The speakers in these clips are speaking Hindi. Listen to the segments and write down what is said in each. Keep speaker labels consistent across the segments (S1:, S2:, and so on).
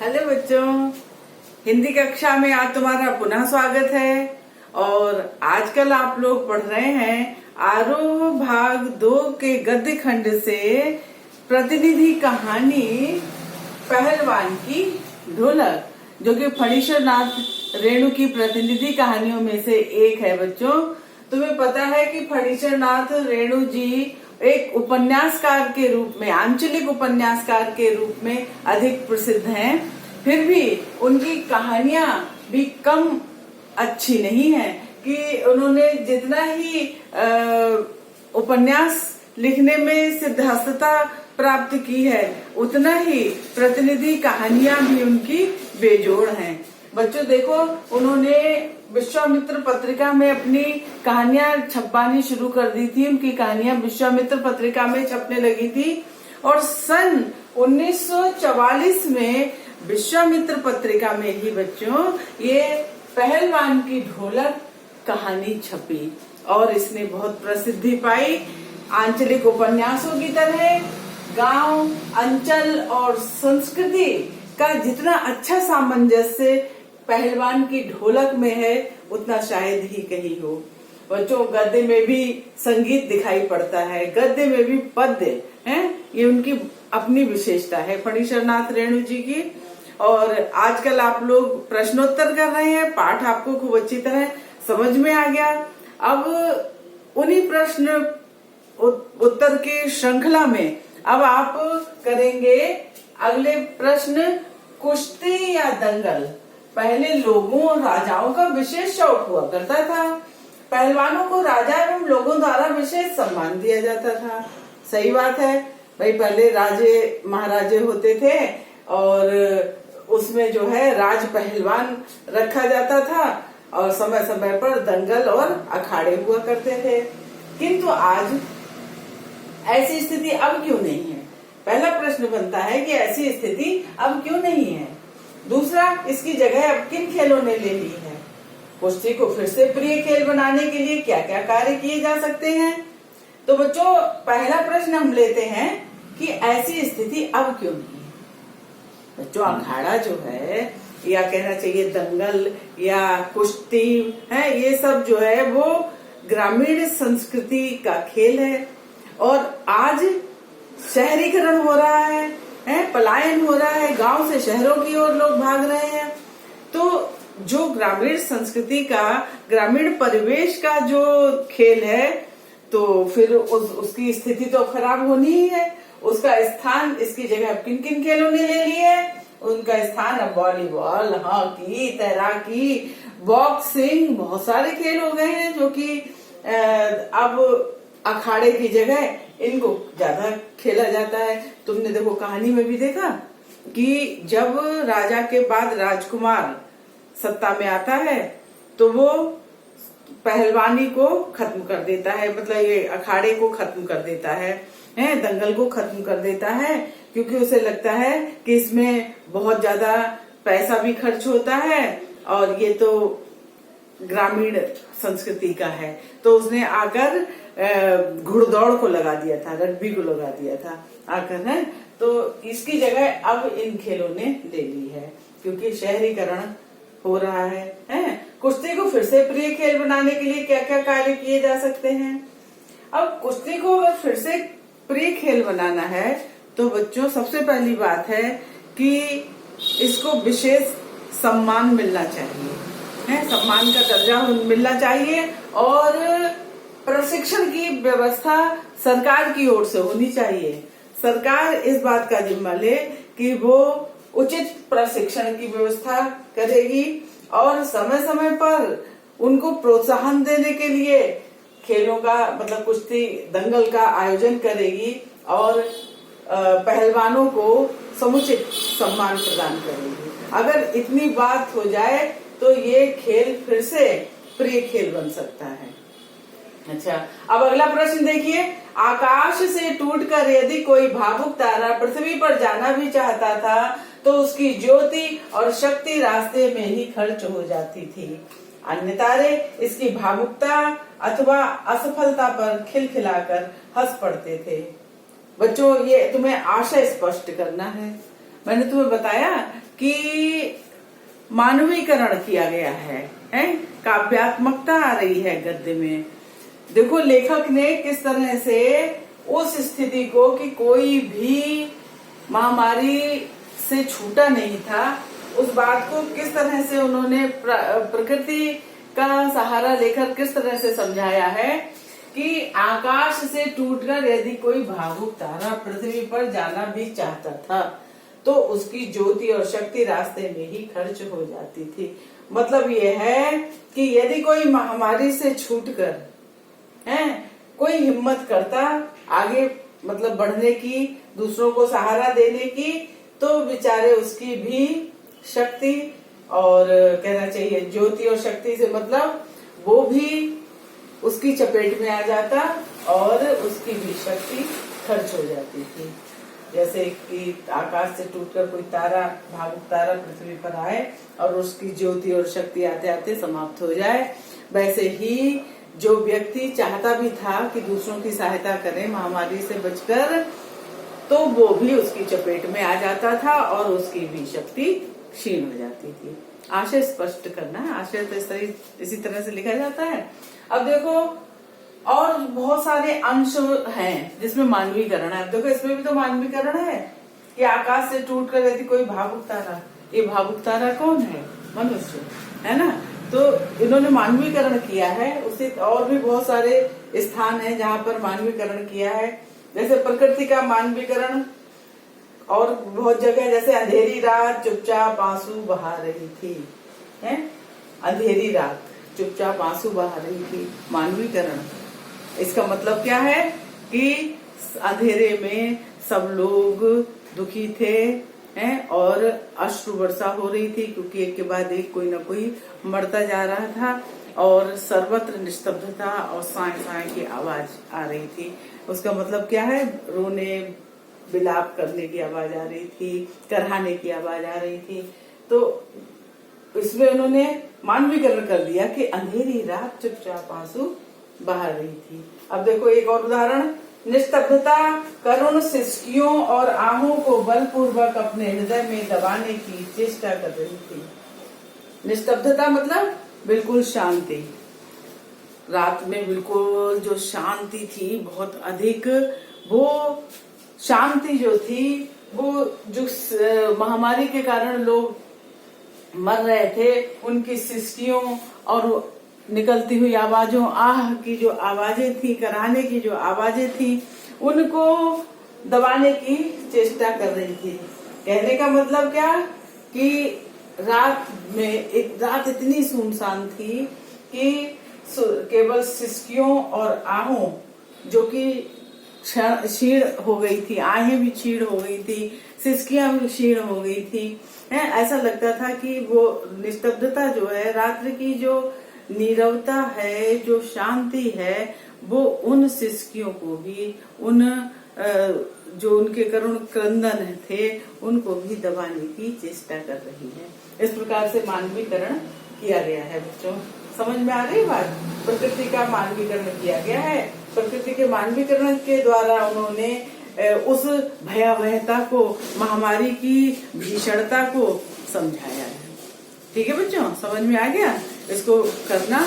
S1: हेलो बच्चों, हिंदी कक्षा में आज तुम्हारा पुनः स्वागत है। और आजकल आप लोग पढ़ रहे हैं आरोह भाग 2 के गद्य खंड से प्रतिनिधि कहानी पहलवान की ढोलक, जो कि फणीश्वर नाथ रेणु की प्रतिनिधि कहानियों में से एक है। बच्चों, तुम्हें पता है कि फणीश्वर नाथ रेणु जी एक उपन्यासकार के रूप में, आंचलिक उपन्यासकार के रूप में अधिक प्रसिद्ध हैं। फिर भी उनकी कहानियां भी कम अच्छी नहीं है कि उन्होंने जितना ही उपन्यास लिखने में सिद्धहस्तता प्राप्त की है, उतना ही प्रतिनिधि कहानियां भी उनकी बेजोड़ हैं। बच्चों देखो, उन्होंने विश्वामित्र पत्रिका में अपनी कहानियां छपवानी शुरू कर दी थी। उनकी कहानियां विश्वामित्र पत्रिका में छपने लगी थी और सन 1944 में विश्वामित्र पत्रिका में ही बच्चों ये पहलवान की ढोलक कहानी छपी और इसने बहुत प्रसिद्धि पाई। आंचलिक उपन्यासों की तरह गांव, अंचल और संस्कृति का जितना अच्छा सामंजस्य पहलवान की ढोलक में है, उतना शायद ही कहीं हो। बच्चों, गद्य में भी संगीत दिखाई पड़ता है, गद्य में भी पद्य है। ये उनकी अपनी विशेषता है फणीश्वर नाथ रेणु जी की। और आजकल आप लोग प्रश्नोत्तर कर रहे हैं, पाठ आपको खूब अच्छी तरह समझ में आ गया। अब उन्हीं प्रश्न उत्तर की श्रृंखला में अब आप करेंगे अगले प्रश्न, कुश्ती या दंगल। पहले लोगों और राजाओं का विशेष शौक हुआ करता था। पहलवानों को राजा एवं लोगों द्वारा विशेष सम्मान दिया जाता था। सही बात है भाई, पहले राजे महाराजे होते थे और उसमें जो है राज पहलवान रखा जाता था और समय समय पर दंगल और अखाड़े हुआ करते थे। किंतु आज ऐसी स्थिति अब क्यों नहीं है? पहला प्रश्न बनता है कि ऐसी स्थिति अब क्यों नहीं है। दूसरा, इसकी जगह अब किन खेलों ने ले ली है? कुश्ती को फिर से प्रिय खेल बनाने के लिए क्या क्या कार्य किए जा सकते हैं? तो बच्चों, पहला प्रश्न हम लेते हैं कि ऐसी स्थिति अब क्यों नहीं है। बच्चों, अखाड़ा जो है, या कहना चाहिए दंगल या कुश्ती है, ये सब जो है वो ग्रामीण संस्कृति का खेल है। और आज शहरीकरण हो रहा है, पलायन हो रहा है, गांव से शहरों की ओर लोग भाग रहे हैं। तो जो ग्रामीण संस्कृति का, ग्रामीण परिवेश का जो खेल है, तो फिर उसकी स्थिति तो खराब होनी ही है। उसका स्थान, इसकी जगह किन किन खेलों ने ले ली है? उनका स्थान अब वॉलीबॉल, हॉकी, तैराकी, बॉक्सिंग, बहुत सारे खेल हो गए हैं जो कि अब अखाड़े की जगह इनको ज्यादा खेला जाता है। तुमने देखो कहानी में भी देखा कि जब राजा के बाद राजकुमार सत्ता में आता है तो वो पहलवानी को खत्म कर देता है, मतलब ये अखाड़े को खत्म कर देता है, दंगल को खत्म कर देता है, क्योंकि उसे लगता है कि इसमें बहुत ज्यादा पैसा भी खर्च होता है और ये तो ग्रामीण संस्कृति का है। तो उसने आकर घुड़दौड़ को लगा दिया था, रग्बी को लगा दिया था आकर, है। तो इसकी जगह अब इन खेलों ने ले ली है क्योंकि शहरीकरण हो रहा है। कुश्ती को फिर से प्रिय खेल बनाने के लिए क्या क्या कार्य किए जा सकते हैं? अब कुश्ती को अगर फिर से प्रिय खेल बनाना है तो बच्चों, सबसे पहली बात है कि इसको विशेष सम्मान मिलना चाहिए, सम्मान का दर्जा मिलना चाहिए और प्रशिक्षण की व्यवस्था सरकार की ओर से होनी चाहिए। सरकार इस बात का जिम्मा ले कि वो उचित प्रशिक्षण की व्यवस्था करेगी और समय समय पर उनको प्रोत्साहन देने के लिए खेलों का, मतलब कुश्ती दंगल का आयोजन करेगी और पहलवानों को समुचित सम्मान प्रदान करेगी। अगर इतनी बात हो जाए तो ये खेल फिर से प्रिय खेल बन सकता है। अच्छा, अब अगला प्रश्न देखिए। आकाश से टूटकर यदि कोई भावुक तारा पृथ्वी पर जाना भी चाहता था तो उसकी ज्योति और शक्ति रास्ते में ही खर्च हो जाती थी। अन्य तारे इसकी भावुकता अथवा असफलता पर खिलखिलाकर हंस पड़ते थे। बच्चों, ये तुम्हें आशय स्पष्ट करना है। मैंने तुम्हें बताया कि मानवीकरण किया गया है, काव्यात्मकता आ रही है गद्य में। देखो लेखक ने किस तरह से उस स्थिति को कि कोई भी महामारी से छूटा नहीं था, उस बात को किस तरह से उन्होंने प्रकृति का सहारा लेकर किस तरह से समझाया है कि आकाश से टूटकर यदि कोई भावुक तारा पृथ्वी पर जाना भी चाहता था तो उसकी ज्योति और शक्ति रास्ते में ही खर्च हो जाती थी। मतलब ये है कि यदि कोई महामारी से छूटकर कोई हिम्मत करता आगे मतलब बढ़ने की, दूसरों को सहारा देने की, तो बेचारे उसकी भी शक्ति और कहना चाहिए ज्योति और शक्ति से मतलब वो भी उसकी चपेट में आ जाता और उसकी भी शक्ति खर्च हो जाती थी। जैसे कि आकाश से टूटकर कोई तारा, भावुक तारा पृथ्वी पर आए और उसकी ज्योति और शक्ति आते आते समाप्त हो जाए, वैसे ही जो व्यक्ति चाहता भी था कि दूसरों की सहायता करे महामारी से बचकर, तो वो भी उसकी चपेट में आ जाता था और उसकी भी शक्ति क्षीण हो जाती थी। आशय स्पष्ट करना है, आशय तो इसी तरह से लिखा जाता है। अब देखो और बहुत सारे अंश हैं जिसमें मानवीकरण है। देखो इसमें भी तो मानवीकरण है कि आकाश से टूटकर यदि कोई भावुक तारा, ये भावुक तारा कौन है? मनुष्य है ना। तो इन्होंने मानवीकरण किया है। उसी और भी बहुत सारे स्थान हैं जहाँ पर मानवीकरण किया है, जैसे प्रकृति का मानवीकरण और बहुत जगह, जैसे अंधेरी रात चुपचाप आंसू बहा रही थी, है अंधेरी रात चुपचाप आंसू बहा रही थी, मानवीकरण। इसका मतलब क्या है कि अंधेरे में सब लोग दुखी थे हैं और अश्रु वर्षा हो रही थी, क्योंकि एक के बाद एक कोई न कोई मरता जा रहा था और सर्वत्र निस्तब्धता और साए साए की आवाज आ रही थी। उसका मतलब क्या है? रोने विलाप करने की आवाज आ रही थी, कराहने की आवाज आ रही थी। तो इसमें उन्होंने मानवीकरण कर दिया कि अंधेरी रात चुपचाप आंसू बहा रही थी। अब देखो एक और उदाहरण, निस्तब्धता करुण सिसकियों और आहों को बलपूर्वक अपने हृदय में दबाने की चेष्टा कर रही थी। निस्तब्धता मतलब बिल्कुल शांति, रात में बिल्कुल जो शांति थी बहुत अधिक, वो शांति जो थी वो जो महामारी के कारण लोग मर रहे थे उनकी सिसकियों और निकलती हुई आवाजों, आह की जो आवाजें थी, कराहने की जो आवाजें थी, उनको दबाने की चेष्टा कर रही थी। कहने का मतलब क्या कि रात में एक रात इतनी सुनसान थी कि केवल सिसकियों और आहों जो कि क्षीण हो गई थी, आहें भी क्षीण हो गई थी, सिसकियां भी क्षीण हो गई थी। ऐसा लगता था कि वो निस्तब्धता जो है, रात्रि की जो नीरवता है, जो शांति है, वो उन सिसकियों को भी, उन जो उनके करुण क्रंदन थे उनको भी दबाने की चेष्टा कर रही है। इस प्रकार से मानवीकरण किया गया है। बच्चों समझ में आ रही बात? प्रकृति का मानवीकरण किया गया है। प्रकृति के मानवीकरण के द्वारा उन्होंने उस भयावहता को, महामारी की भीषणता को समझाया है। ठीक है बच्चों, समझ में आ गया? इसको करना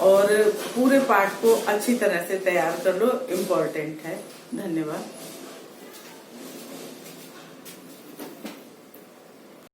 S1: और पूरे पाठ को अच्छी तरह से तैयार कर लो, इम्पोर्टेंट है। धन्यवाद।